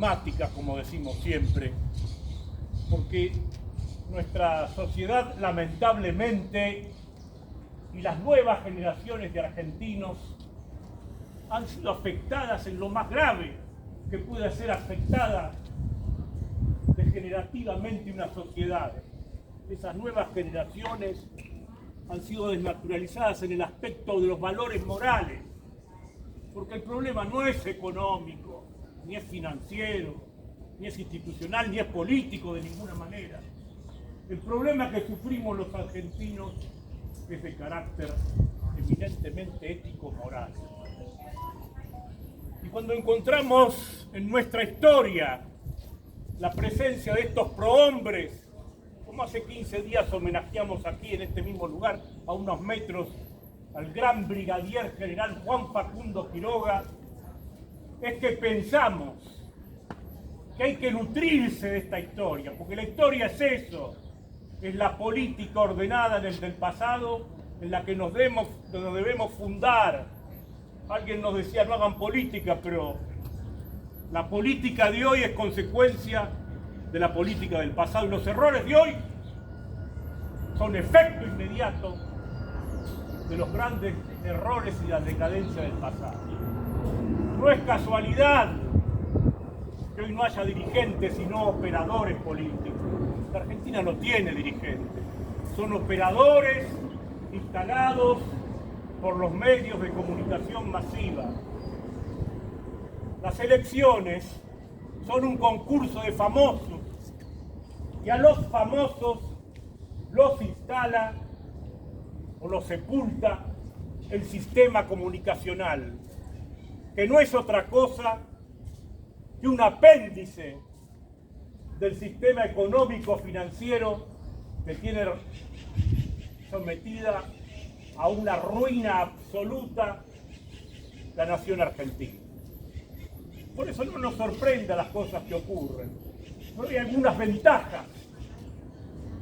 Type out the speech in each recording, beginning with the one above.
dogmáticas, como decimos siempre, porque nuestra sociedad, lamentablemente, y las nuevas generaciones de argentinos han sido afectadas en lo más grave que puede ser afectada degenerativamente una sociedad. Esas nuevas generaciones han sido desnaturalizadas en el aspecto de los valores morales, porque el problema no es económico, ni es financiero, ni es institucional, ni es político de ninguna manera. El problema que sufrimos los argentinos es de carácter eminentemente ético-moral. Y cuando encontramos en nuestra historia la presencia de estos prohombres, como hace 15 días homenajeamos aquí en este mismo lugar, a unos metros, al gran brigadier general Juan Facundo Quiroga, es que pensamos que hay que nutrirse de esta historia, porque la historia es eso, es la política ordenada desde el pasado en la que nos debemos fundar. Alguien nos decía no hagan política, pero la política de hoy es consecuencia de la política del pasado, y los errores de hoy son efecto inmediato de los grandes errores y la decadencia del pasado. No es casualidad que hoy no haya dirigentes sino operadores políticos. La Argentina no tiene dirigentes, son operadores instalados por los medios de comunicación masiva. Las elecciones son un concurso de famosos y a los famosos los instala o los sepulta el sistema comunicacional, que no es otra cosa que un apéndice del sistema económico financiero que tiene sometida a una ruina absoluta la nación argentina. Por eso no nos sorprenda las cosas que ocurren. No hay algunas ventajas.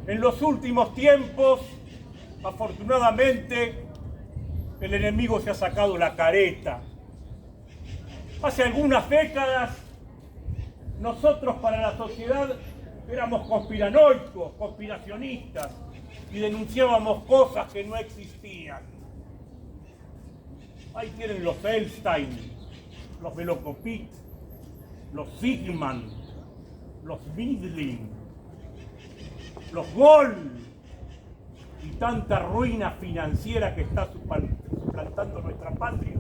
En los últimos tiempos, afortunadamente, el enemigo se ha sacado la careta. Hace algunas décadas, nosotros para la sociedad éramos conspiranoicos, conspiracionistas, y denunciábamos cosas que no existían. Ahí tienen los Elstein, los Velocopit, los Sigman, los Midling, los Gold, y tanta ruina financiera que está suplantando nuestra patria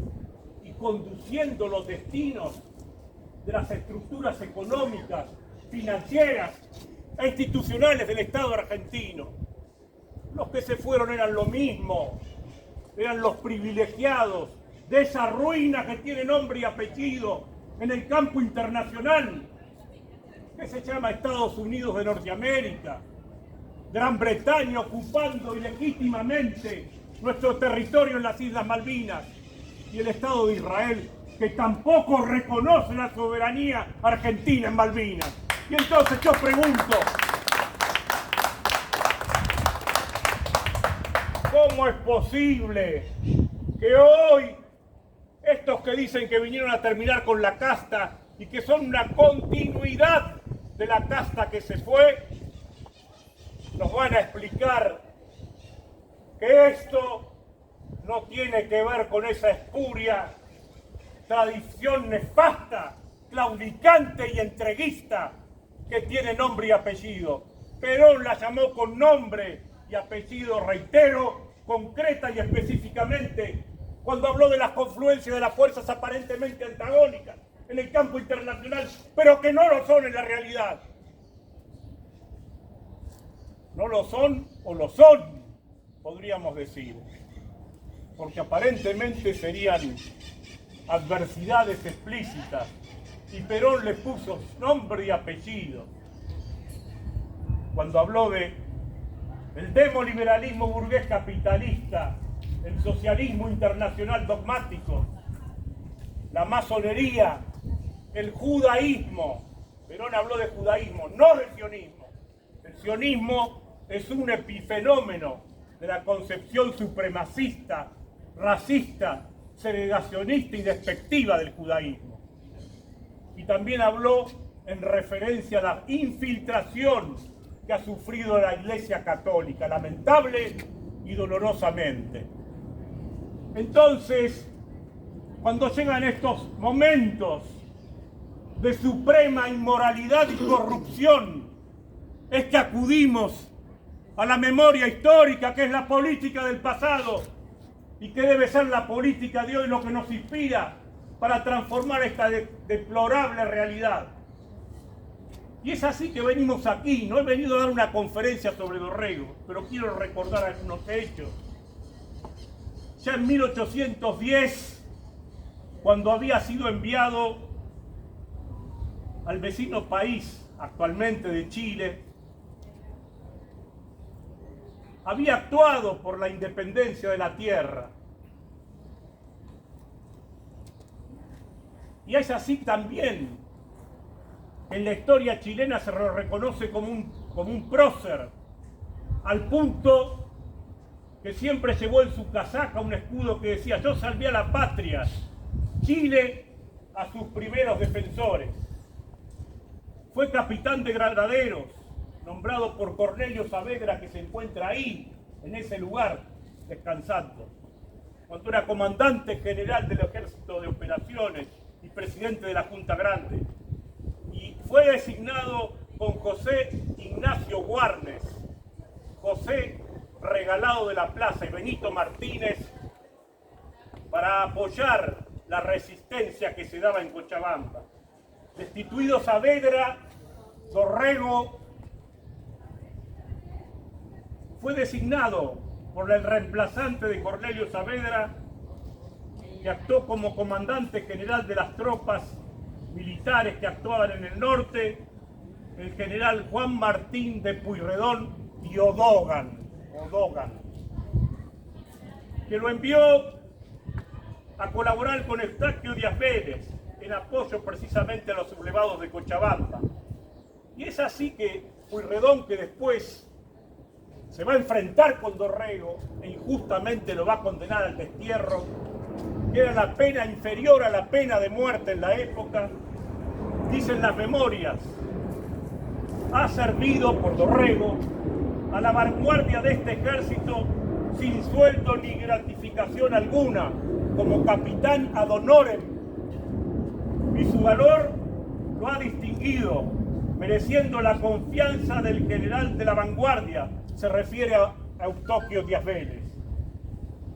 y conduciendo los destinos de las estructuras económicas, financieras e institucionales del Estado argentino. Los que se fueron eran lo mismo, eran los privilegiados de esa ruina que tiene nombre y apellido en el campo internacional, que se llama Estados Unidos de Norteamérica, Gran Bretaña ocupando ilegítimamente nuestro territorio en las Islas Malvinas, y el Estado de Israel, que tampoco reconoce la soberanía argentina en Malvinas. Y entonces yo pregunto, ¿cómo es posible que hoy estos que dicen que vinieron a terminar con la casta y que son una continuidad de la casta que se fue, nos van a explicar que esto no tiene que ver con esa espuria tradición nefasta, claudicante y entreguista que tiene nombre y apellido? Perón la llamó con nombre y apellido, reitero, concreta y específicamente, cuando habló de las confluencias de las fuerzas aparentemente antagónicas en el campo internacional, pero que no lo son en la realidad. No lo son o lo son, podríamos decir, porque aparentemente serían adversidades explícitas, y Perón le puso nombre y apellido cuando habló de el demoliberalismo burgués capitalista, el socialismo internacional dogmático, la masonería, el judaísmo. Perón habló de judaísmo, no del sionismo. El sionismo es un epifenómeno de la concepción supremacista, racista, segregacionista y despectiva del judaísmo. Y también habló en referencia a la infiltración que ha sufrido la Iglesia Católica, lamentable y dolorosamente. Entonces, cuando llegan estos momentos de suprema inmoralidad y corrupción, es que acudimos a la memoria histórica, que es la política del pasado, y que debe ser la política de hoy lo que nos inspira para transformar esta deplorable realidad. Y es así que venimos aquí. No he venido a dar una conferencia sobre Dorrego, pero quiero recordar algunos hechos. Ya en 1810, cuando había sido enviado al vecino país, actualmente de Chile, había actuado por la independencia de la tierra. Y es así también. En la historia chilena se lo reconoce como un prócer, al punto que siempre llevó en su casaca un escudo que decía: yo salvé a la patria, Chile a sus primeros defensores. Fue capitán de granaderos, nombrado por Cornelio Saavedra, que se encuentra ahí, en ese lugar, descansando. Cuando era comandante general del Ejército de Operaciones y presidente de la Junta Grande. Y fue designado con José Ignacio Guarnes, José Regalado de la Plaza y Benito Martínez, para apoyar la resistencia que se daba en Cochabamba. Destituido Saavedra, Dorrego fue designado por el reemplazante de Cornelio Saavedra, que actuó como comandante general de las tropas militares que actuaban en el norte, el general Juan Martín de Pueyrredón y O'Dogan, que lo envió a colaborar con Eustaquio Díaz Vélez en apoyo precisamente a los sublevados de Cochabamba. Y es así que Pueyrredón, que después se va a enfrentar con Dorrego e injustamente lo va a condenar al destierro, que era la pena inferior a la pena de muerte en la época, dicen las memorias, ha servido por Dorrego a la vanguardia de este ejército sin sueldo ni gratificación alguna, como capitán ad honorem, y su valor lo ha distinguido, mereciendo la confianza del general de la vanguardia, se refiere a Eustaquio Díaz Vélez,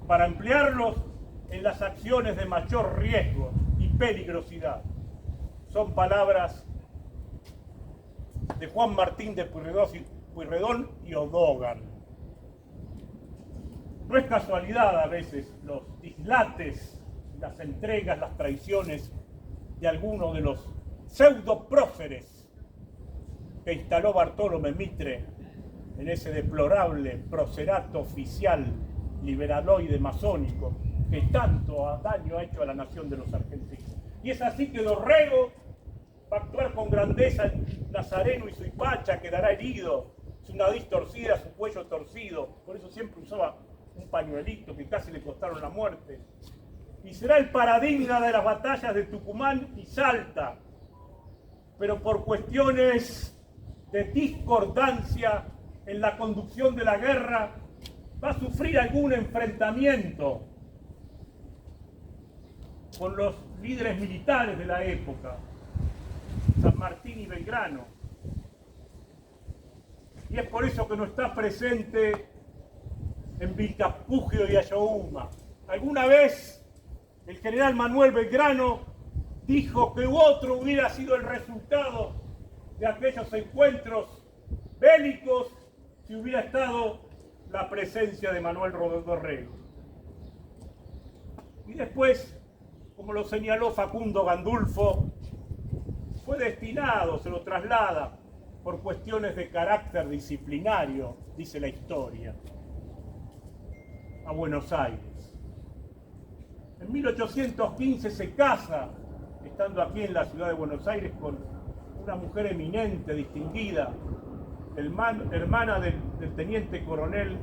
para emplearlos en las acciones de mayor riesgo y peligrosidad. Son palabras de Juan Martín de Pueyrredón y O'Dogan. No es casualidad a veces los dislates, las entregas, las traiciones de algunos de los pseudopróceres que instaló Bartolomé Mitre en ese deplorable procerato oficial liberaloide masónico que tanto daño ha hecho a la nación de los argentinos. Y es así que Dorrego va a actuar con grandeza en Nazareno y Suipacha, quedará herido, su nariz torcida, su cuello torcido, por eso siempre usaba un pañuelito que casi le costaron la muerte. Y será el paradigma de las batallas de Tucumán y Salta, pero por cuestiones de discordancia en la conducción de la guerra, va a sufrir algún enfrentamiento con los líderes militares de la época, San Martín y Belgrano. Y es por eso que no está presente en Vilcapugio y Ayohuma. Alguna vez el general Manuel Belgrano dijo que otro hubiera sido el resultado de aquellos encuentros bélicos si hubiera estado la presencia de Manuel Dorrego. Y después, como lo señaló Facundo Gandulfo, fue destinado, se lo traslada por cuestiones de carácter disciplinario, dice la historia, a Buenos Aires. En 1815 se casa, estando aquí en la ciudad de Buenos Aires, con una mujer eminente, distinguida, hermana del teniente coronel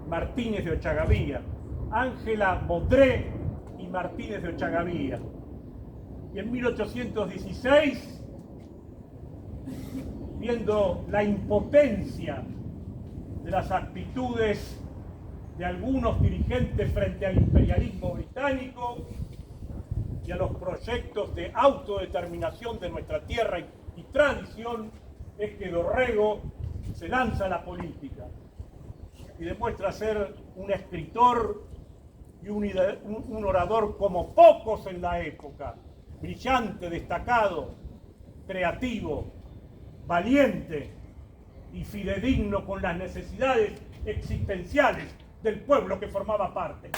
Martínez de Ochagavía, Ángela Botré y Martínez de Ochagavía. Y en 1816 viendo la impotencia de las actitudes de algunos dirigentes frente al imperialismo británico y a los proyectos de autodeterminación de nuestra tierra y tradición, es que Dorrego se lanza a la política y demuestra ser un escritor y un orador como pocos en la época, brillante, destacado, creativo, valiente y fidedigno con las necesidades existenciales del pueblo que formaba parte.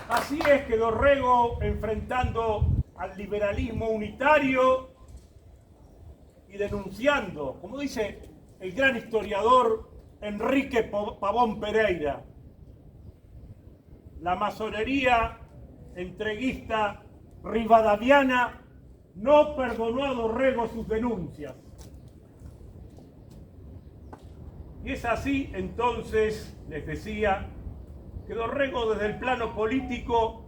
Así es que Dorrego, enfrentando al liberalismo unitario y denunciando, como dice el gran historiador Enrique Pavón Pereira, la masonería entreguista rivadaviana no perdonó a Dorrego sus denuncias. Y es así, entonces, les decía, que Dorrego desde el plano político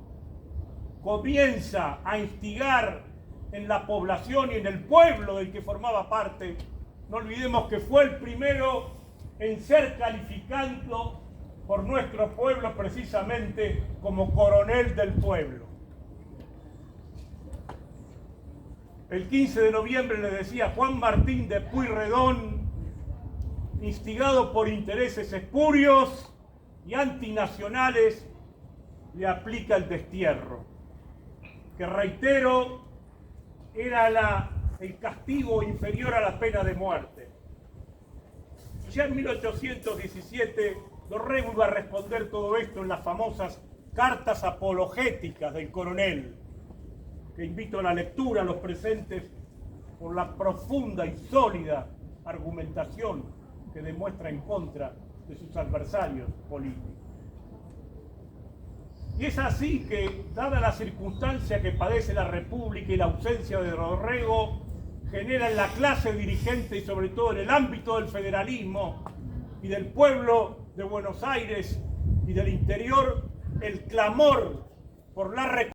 comienza a instigar en la población y en el pueblo del que formaba parte. No olvidemos que fue el primero en ser calificado por nuestro pueblo precisamente como coronel del pueblo. El 15 de noviembre le decía Juan Martín de Pueyrredón, instigado por intereses espurios y antinacionales, le aplica el destierro, que reitero, era el castigo inferior a la pena de muerte. Y ya en 1817 Dorrego iba a responder todo esto en las famosas cartas apologéticas del coronel, que invito a la lectura a los presentes por la profunda y sólida argumentación que demuestra en contra de sus adversarios políticos. Y es así que, dada la circunstancia que padece la República y la ausencia de Dorrego, genera en la clase dirigente y sobre todo en el ámbito del federalismo y del pueblo de Buenos Aires y del interior el clamor por la